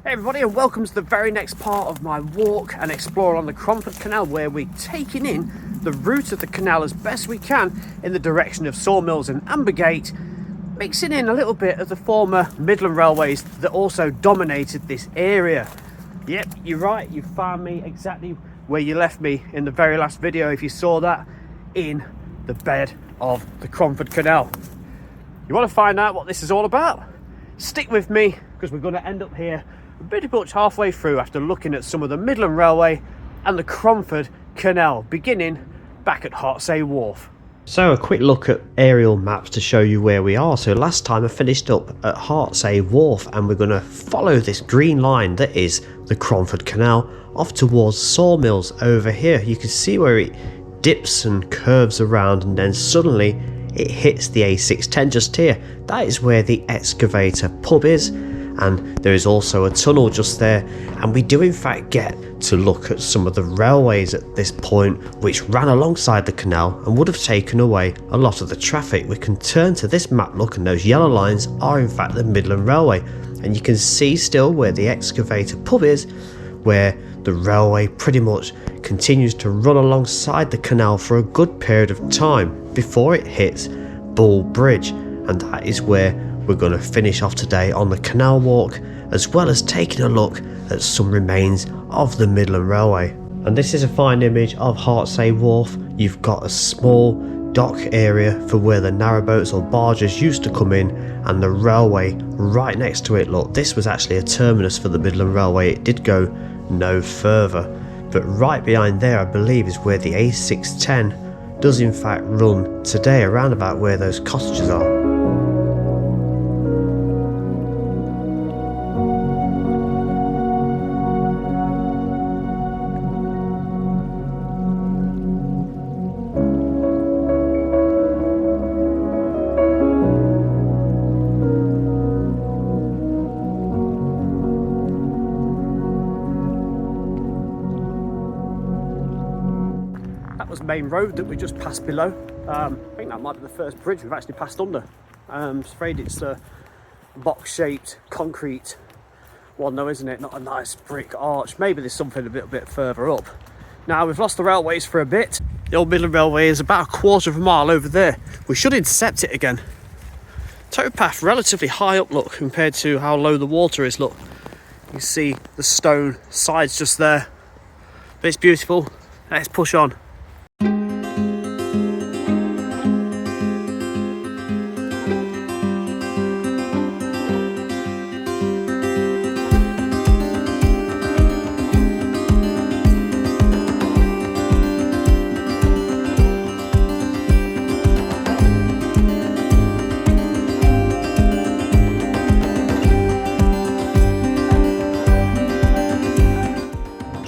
Hey everybody, and welcome to the very next part of my walk and explore on the Cromford Canal, where we're taking in the route of the canal as best we can in the direction of Sawmills and Ambergate, mixing in a little bit of the former Midland railways that also dominated this area. Yep, you're right, you found me exactly where you left me in the very last video, if you saw that, in the bed of the Cromford Canal. You want to find out what this is all about? Stick with me, because we're going to end up here pretty much halfway through after looking at some of the Midland Railway and the Cromford Canal, beginning back at Hartsay Wharf. So a quick look at aerial maps to show you where we are. So last time I finished up at Hartsay Wharf, and we're going to follow this green line that is the Cromford Canal off towards Sawmills over here. You can see where it dips and curves around, and then suddenly it hits the A610 just here. That is where the excavator pub is, and there is also a tunnel just there, and we do in fact get to look at some of the railways at this point which ran alongside the canal and would have taken away a lot of the traffic. We can turn to this map look, and those yellow lines are in fact the Midland Railway, and you can see still where the excavator pub is, where the railway pretty much continues to run alongside the canal for a good period of time before it hits Bull Bridge, and that is where we're going to finish off today on the canal walk, as well as taking a look at some remains of the Midland Railway. And this is a fine image of Hartsay Wharf. You've got a small dock area for where the narrowboats or barges used to come in, and the railway right next to it. Look, this was actually a terminus for the Midland Railway. It did go no further, but right behind there I believe is where the A610 does in fact run today, around about where those cottages are. Main road that we just passed below. I think that might be the first bridge we've actually passed under. I'm afraid it's a box-shaped concrete one though, isn't it? Not a nice brick arch. Maybe there's something a little bit further up. Now, we've lost the railways for a bit. The old Midland Railway is about a quarter of a mile over there. We should intercept it again. Towpath relatively high up, look, compared to how low the water is. Look, you can see the stone sides just there, but it's beautiful. Let's push on.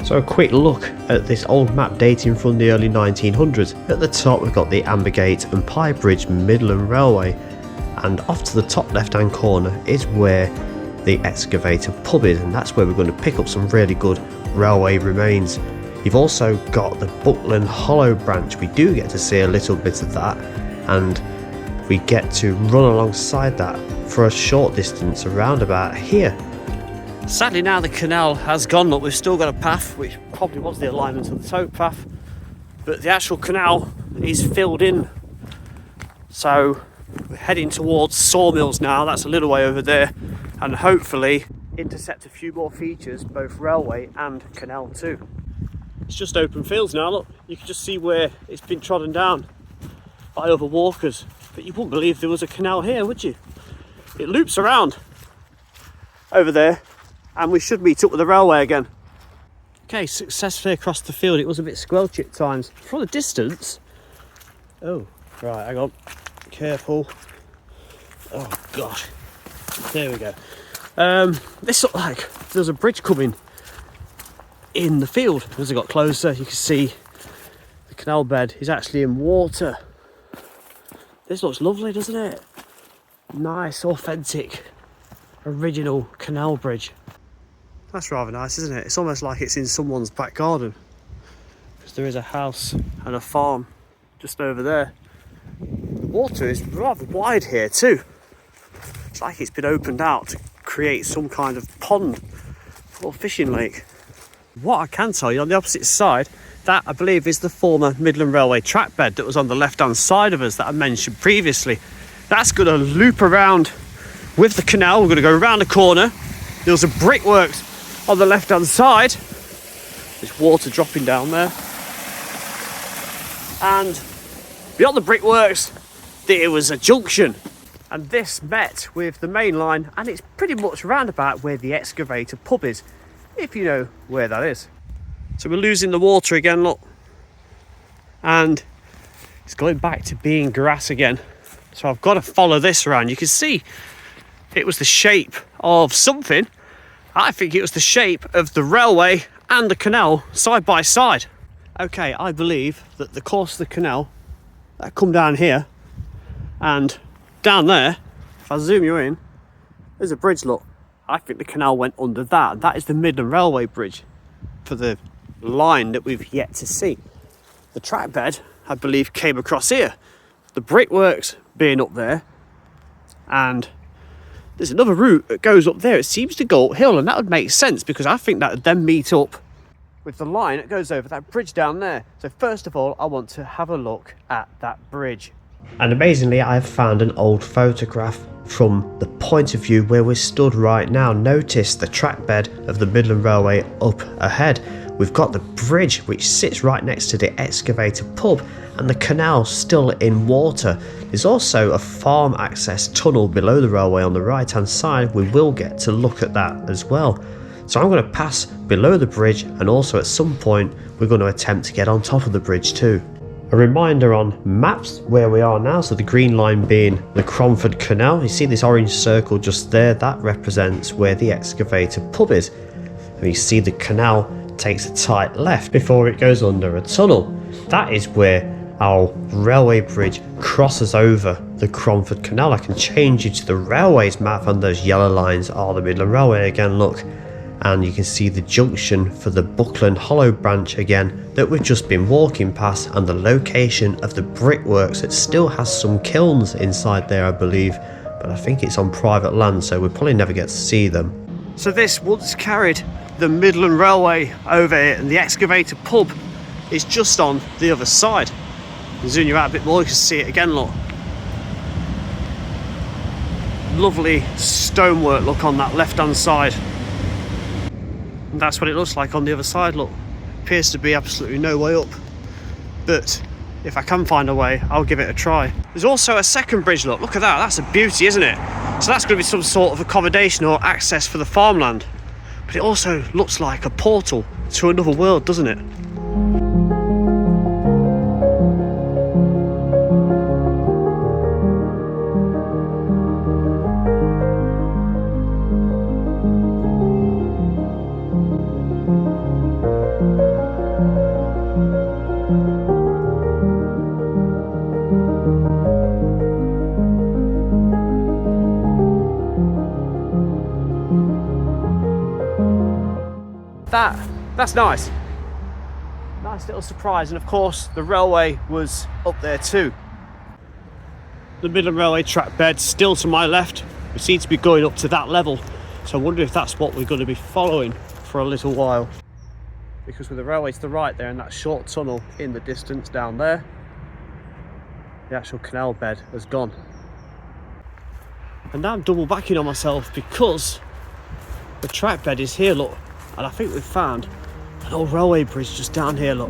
So a quick look at this old map dating from the early 1900s. At the top we've got the Ambergate and Pye Bridge Midland Railway, and off to the top left hand corner is where the excavator pub is, and that's where we're going to pick up some really good railway remains. You've also got the Buckland Hollow branch. We do get to see a little bit of that, and we get to run alongside that for a short distance around about here. Sadly now the canal has gone, but we've still got a path, which probably was the alignment of the towpath, but the actual canal is filled in. So we're heading towards Sawmills now. That's a little way over there, and hopefully intercept a few more features, both railway and canal too. It's just open fields now. Look, you can just see where it's been trodden down by other walkers, but you wouldn't believe there was a canal here, would you? It loops around over there, and we should meet up with the railway again. Okay, successfully across the field. It was a bit squelchy at times. From a distance... Oh, right, hang on. Careful. Oh, gosh. There we go. This looked like there's a bridge coming in the field. As I got closer, you can see the canal bed is actually in water. This looks lovely, doesn't it? Nice, authentic, original canal bridge. That's rather nice, isn't it? It's almost like it's in someone's back garden, because there is a house and a farm just over there. The water is rather wide here too. It's like it's been opened out to create some kind of pond little fishing lake. What I can tell you, on the opposite side, that I believe is the former Midland Railway track bed that was on the left hand side of us that I mentioned previously. That's going to loop around with the canal. We're going to go around the corner. There's a brickworks on the left hand side. There's water dropping down there. And beyond the brickworks, there was a junction. And this met with the main line, and it's pretty much round about where the excavator pub is, if you know where that is. So we're losing the water again, look. And it's going back to being grass again. So I've got to follow this around. You can see it was the shape of something. I think it was the shape of the railway and the canal side by side. Okay, I believe that the course of the canal, that come down here, and down there, if I zoom you in, there's a bridge, look. I think the canal went under that. That is the Midland Railway bridge for the line that we've yet to see. The track bed, I believe, came across here. The brickworks being up there, and there's another route that goes up there. It seems to go uphill, and that would make sense because I think that would then meet up with the line that goes over that bridge down there. So first of all, I want to have a look at that bridge. And amazingly, I've found an old photograph from the point of view where we're stood right now. Notice the track bed of the Midland Railway up ahead. We've got the bridge which sits right next to the excavator pub, and the canal still in water. There's also a farm access tunnel below the railway on the right hand side. We will get to look at that as well. So I'm going to pass below the bridge, and also at some point we're going to attempt to get on top of the bridge too. A reminder on maps where we are now, so the green line being the Cromford Canal. You see this orange circle just there, that represents where the excavator pub is. And you see the canal takes a tight left before it goes under a tunnel. That is where our railway bridge crosses over the Cromford Canal. I can change you to the railways map, and those yellow lines are the Midland Railway again, look. And you can see the junction for the Buckland Hollow branch again that we've just been walking past, and the location of the brickworks. It still has some kilns inside there, I believe, but I think it's on private land, so we'll probably never get to see them. So this once carried the Midland Railway over here, and the excavator pub is just on the other side. I'll zoom you out a bit more, you can see it again, look. Lovely stonework, look, on that left hand side. And that's what it looks like on the other side, look. Appears to be absolutely no way up, but if I can find a way, I'll give it a try. There's also a second bridge, look at that, that's a beauty, isn't it? So that's going to be some sort of accommodation or access for the farmland, but it also looks like a portal to another world, doesn't it? That's nice. Nice little surprise, and of course the railway was up there too. The Midland Railway track bed still to my left. We seem to be going up to that level, so I wonder if that's what we're going to be following for a little while. Because with the railway to the right there and that short tunnel in the distance down there, the actual canal bed has gone. And now I'm double backing on myself because the track bed is here, look. And I think we've found an old railway bridge just down here, look.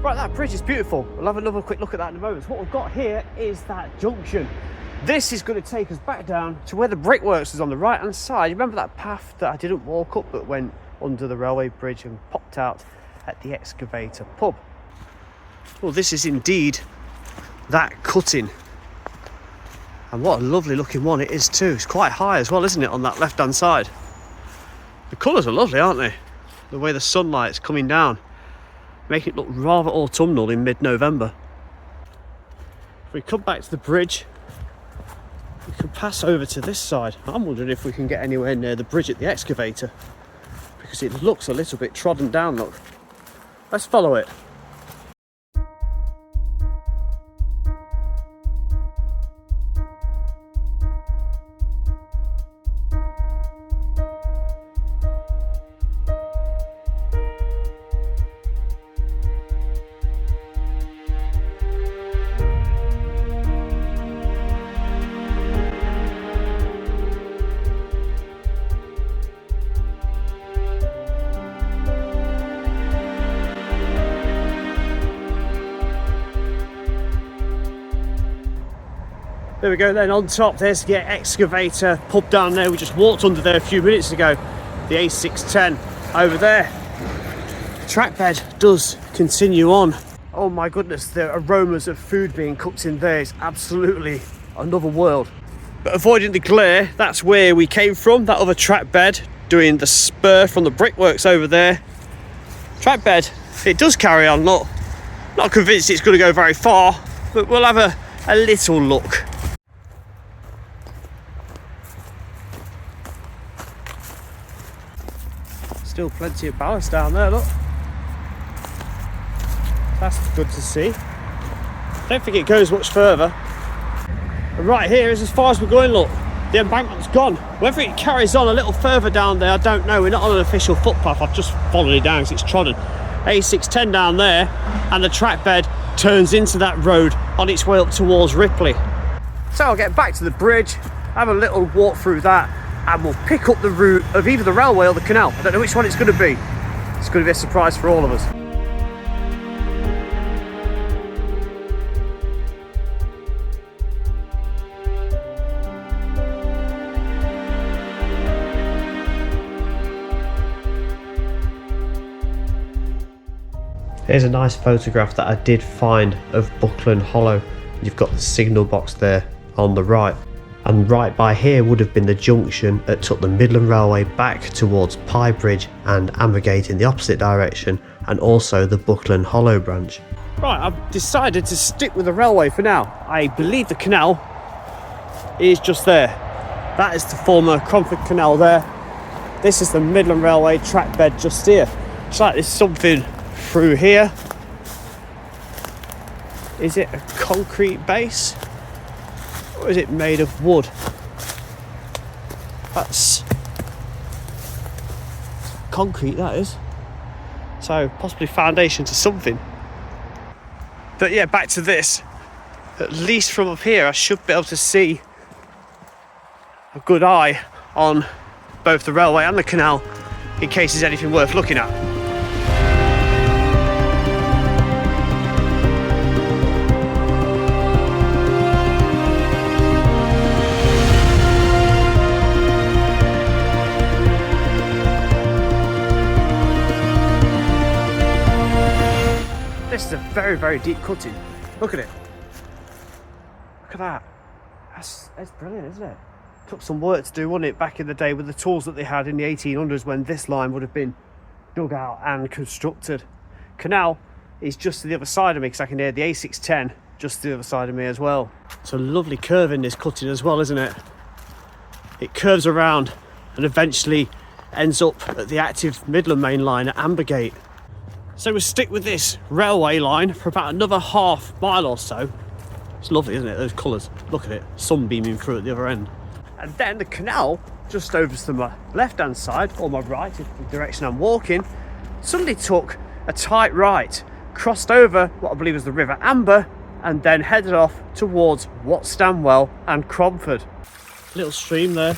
Right, that bridge is beautiful. We'll have another quick look at that in a moment. So what we've got here is that junction. This is going to take us back down to where the brickworks is on the right hand side. You remember that path that I didn't walk up but went under the railway bridge and popped out at the excavator pub? Well, this is indeed that cutting. And what a lovely looking one it is too. It's quite high as well, isn't it, on that left hand side? The colours are lovely, aren't they? The way the sunlight's coming down. making it look rather autumnal in mid-November. If we come back to the bridge, we can pass over to this side. I'm wondering if we can get anywhere near the bridge at the excavator, because it looks a little bit trodden down, look. Let's follow it. There we go then, on top there's the excavator pub down there. We just walked under there a few minutes ago. The A610 over there. The track bed does continue on. Oh my goodness, the aromas of food being cooked in there is absolutely another world. But avoiding the glare, that's where we came from, that other track bed, doing the spur from the brickworks over there. Track bed, it does carry on, look. Not convinced it's going to go very far, but we'll have a little look. Still plenty of ballast down there, look. That's good to see. Don't think it goes much further. And right here is as far as we're going, look. The embankment's gone. Whether it carries on a little further down there, I don't know. We're not on an official footpath. I've just followed it down because it's trodden. A610 down there, and the track bed turns into that road on its way up towards Ripley. So I'll get back to the bridge, have a little walk through that, and we'll pick up the route of either the railway or the canal. I don't know which one it's going to be. It's going to be a surprise for all of us. Here's a nice photograph that I did find of Buckland Hollow. You've got the signal box there on the right, and right by here would have been the junction that took the Midland Railway back towards Pye Bridge and Ambergate in the opposite direction, and also the Buckland Hollow branch. Right, I've decided to stick with the railway for now. I believe the canal is just there. That is the former Cromford Canal there. This is the Midland Railway track bed just here. It's like there's something through here. Is it a concrete base? Or is it made of wood? That's concrete, that is. So possibly foundation to something. But yeah, back to this. At least from up here I should be able to see a good eye on both the railway and the canal in case there's anything worth looking at. This is a very, very deep cutting. Look at it. Look at that. That's brilliant, isn't it? Took some work to do, wasn't it, back in the day with the tools that they had in the 1800s when this line would have been dug out and constructed. Canal is just to the other side of me because I can hear the A610 just to the other side of me as well. It's a lovely curve in this cutting as well, isn't it? It curves around and eventually ends up at the active Midland main line at Ambergate. So we'll stick with this railway line for about another half mile or so. It's lovely, isn't it? Those colours. Look at it. Sun beaming through at the other end. And then the canal, just over to my left-hand side, or my right, is the direction I'm walking, suddenly took a tight right, crossed over what I believe is the River Amber, and then headed off towards Wat Stanwell and Cromford. Little stream there,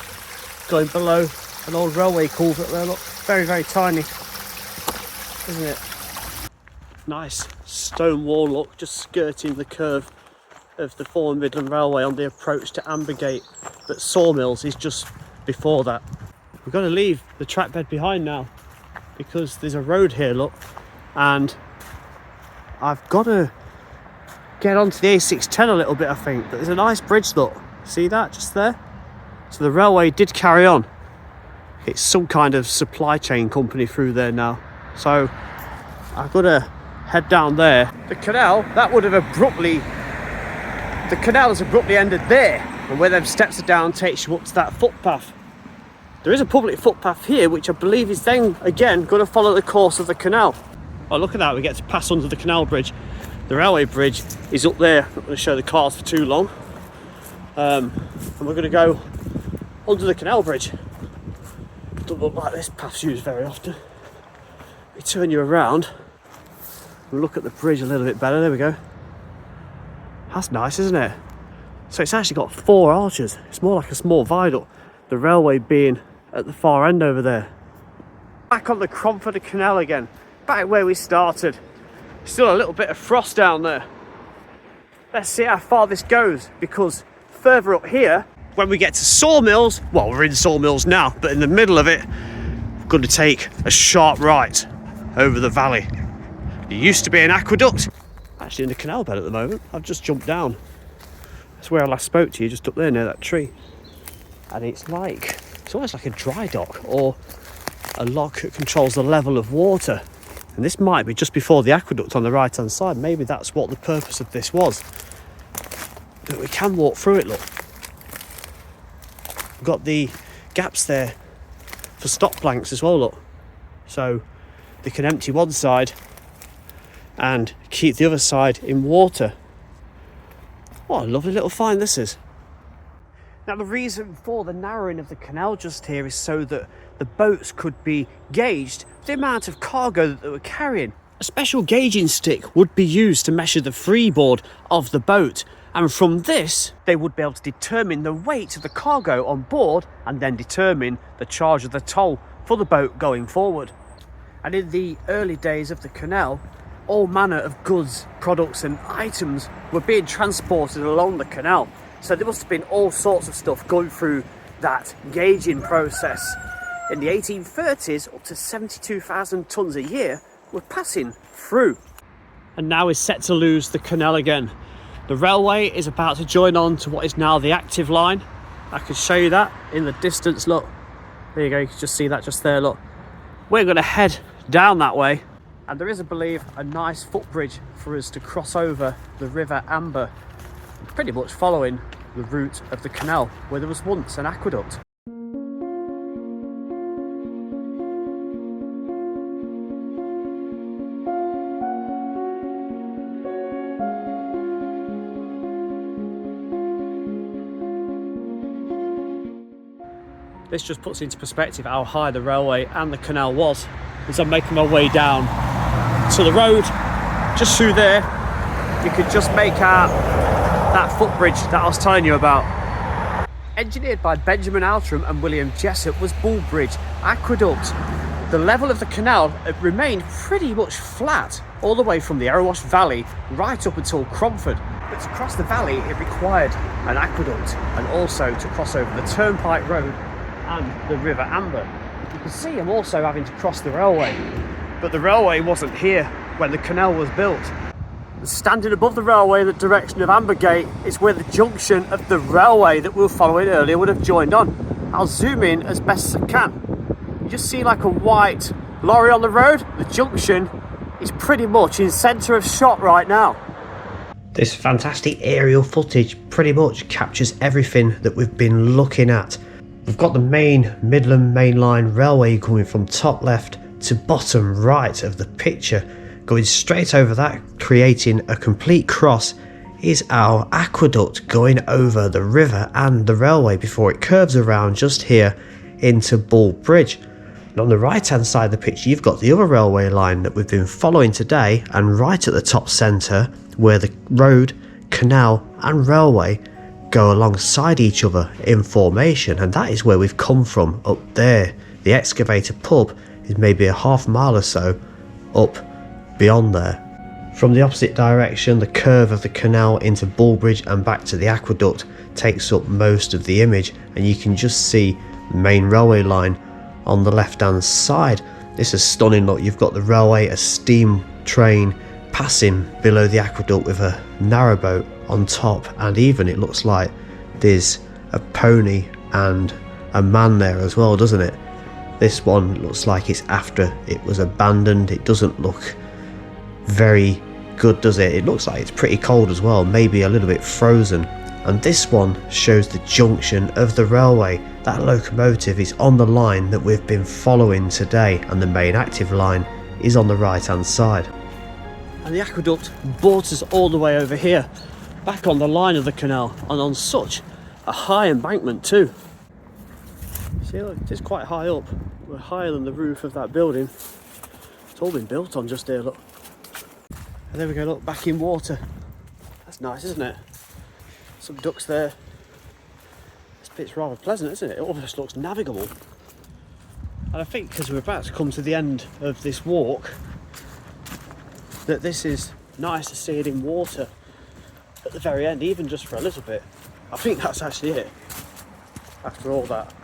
going below an old railway culvert there, look. Very, very tiny, isn't it? Nice stone wall look, just skirting the curve of the former Midland Railway on the approach to Ambergate, but Sawmills is just before that. We've got to leave the track bed behind now because there's a road here, look, and I've got to get onto the A610 a little bit, I think, but there's a nice bridge, look, see that just there? So the railway did carry on. It's some kind of supply chain company through there now, so I've got to head down there, the canal, that would have abruptly, the canal has abruptly ended there, and where them steps are down takes you up to that footpath. There is a public footpath here, which I believe is then, again, going to follow the course of the canal. Oh, look at that, we get to pass under the canal bridge. The railway bridge is up there. I'm not going to show the cars for too long. And we're going to go under the canal bridge. Doesn't look like this path's used very often. We turn you around and look at the bridge a little bit better. There we go. That's nice, isn't it? So it's actually got 4 arches. It's more like a small viaduct. The railway being at the far end over there. Back on the Cromford Canal again. Back where we started. Still a little bit of frost down there. Let's see how far this goes, because further up here, when we get to Sawmills, well, we're in Sawmills now, but in the middle of it, we're going to take a sharp right over the valley. It used to be an aqueduct. Actually in the canal bed at the moment. I've just jumped down. That's where I last spoke to you, just up there near that tree. And it's almost like a dry dock or a lock that controls the level of water. And this might be just before the aqueduct on the right hand side. Maybe that's what the purpose of this was. But we can walk through it, look. We've got the gaps there for stop planks as well, look. So they can empty one side and keep the other side in water. What a lovely little find this is. Now the reason for the narrowing of the canal just here is so that the boats could be gauged the amount of cargo that they were carrying. A special gauging stick would be used to measure the freeboard of the boat, and from this they would be able to determine the weight of the cargo on board and then determine the charge of the toll for the boat going forward. And in the early days of the canal, all manner of goods, products and items were being transported along the canal. So there must have been all sorts of stuff going through that gauging process. In the 1830s, up to 72,000 tonnes a year were passing through. And now is set to lose the canal again. The railway is about to join on to what is now the active line. I can show you that in the distance, look. There you go, you can just see that just there, look. We're going to head down that way. And there is, I believe, a nice footbridge for us to cross over the River Amber, pretty much following the route of the canal where there was once an aqueduct. This just puts into perspective how high the railway and the canal was as I'm making my way down to the road. Just through there, you could just make out that footbridge that I was telling you about. Engineered by Benjamin Outram and William Jessup, was Bull Bridge Aqueduct. The level of the canal remained pretty much flat all the way from the Erewash Valley right up until Cromford. But to cross the valley it required an aqueduct, and also to cross over the Turnpike Road and the River Amber. You can see I'm also having to cross the railway, but the railway wasn't here when the canal was built. Standing above the railway in the direction of Ambergate is where the junction of the railway that we were following earlier would have joined on. I'll zoom in as best as I can. You just see like a white lorry on the road. The junction is pretty much in centre of shot right now. This fantastic aerial footage pretty much captures everything that we've been looking at. We've got the main Midland mainline railway coming from top left to bottom right of the picture. Going straight over that, creating a complete cross, is our aqueduct going over the river and the railway before it curves around just here into Bull Bridge. And on the right hand side of the picture you've got the other railway line that we've been following today, and right at the top centre where the road, canal and railway go alongside each other in formation, and that is where we've come from up there. The excavator pub is maybe a half mile or so up beyond there. From the opposite direction, the curve of the canal into Bull Bridge and back to the aqueduct takes up most of the image, and you can just see the main railway line on the left hand side. This is stunning. Look, you've got the railway, a steam train passing below the aqueduct with a narrowboat on top, and even it looks like there's a pony and a man there as well, doesn't it? This one looks like it's after it was abandoned. It doesn't look very good, does it? It looks like it's pretty cold as well, maybe a little bit frozen. And this one shows the junction of the railway. That locomotive is on the line that we've been following today, and the main active line is on the right hand side. And the aqueduct brought us all the way over here, back on the line of the canal, and on such a high embankment too. See, look, it's quite high up. We're higher than the roof of that building. It's all been built on just here, look. And there we go, look, back in water. That's nice, isn't it? Some ducks there. This bit's rather pleasant, isn't it? It almost looks navigable. And I think because we're about to come to the end of this walk, that this is nice to see it in water at the very end, even just for a little bit. I think that's actually it, after all that.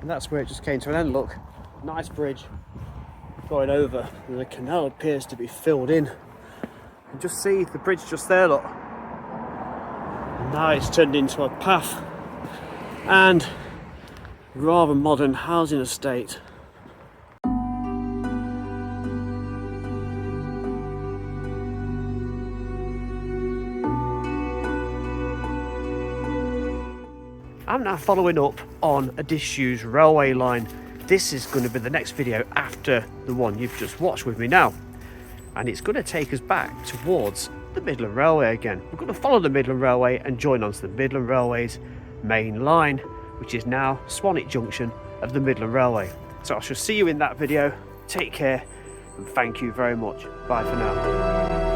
And that's where it just came to an end, look. Nice bridge going over, and the canal appears to be filled in. And just see the bridge just there, look. Now it's turned into a path and rather modern housing estate. I'm now following up on a disused railway line. This is going to be the next video after the one you've just watched with me now. And it's going to take us back towards the Midland Railway again. We're going to follow the Midland Railway and join onto the Midland Railway's main line, which is now Swanwick Junction of the Midland Railway. So I shall see you in that video. Take care and thank you very much. Bye for now.